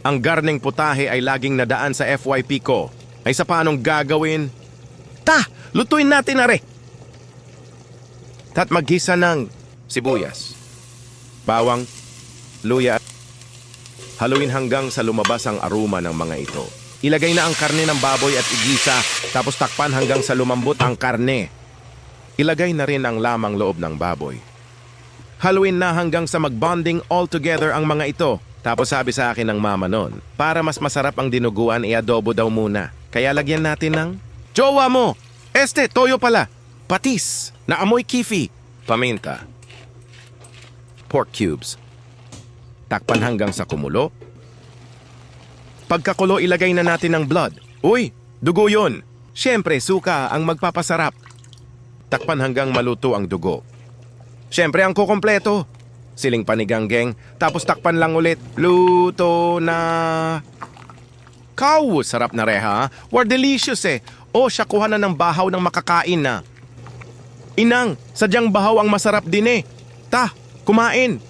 Ang garneng putahe ay laging nadaan sa FYP ko. Ay sa paanong gagawin? Ta! Lutuin natin na re! At maghisa ng sibuyas, bawang, luya. Haluin hanggang sa lumabas ang aroma ng mga ito. Ilagay na ang karne ng baboy at igisa, tapos takpan hanggang sa lumambot ang karne. Ilagay na rin ang lamang loob ng baboy. Haluin na hanggang sa mag-bonding all together ang mga ito. Tapos sabi sa akin ng mama nun, para mas masarap ang dinuguan, i-adobo daw muna. Kaya lagyan natin ng jowa mo! Toyo pala! Patis na amoy kifi, paminta, pork cubes. Takpan hanggang sa kumulo. Pagkakulo, ilagay na natin ang blood. Uy, dugo yun. Siyempre, suka ang magpapasarap. Takpan hanggang maluto ang dugo. Siyempre, ang kukompleto. Siling paniganggeng, tapos takpan lang ulit. Luto na. Kaw, sarap na reha. Were delicious eh. O, siya kuha na ng bahaw ng makakain na. Inang, sadyang bahaw ang masarap din eh. Ta, kumain.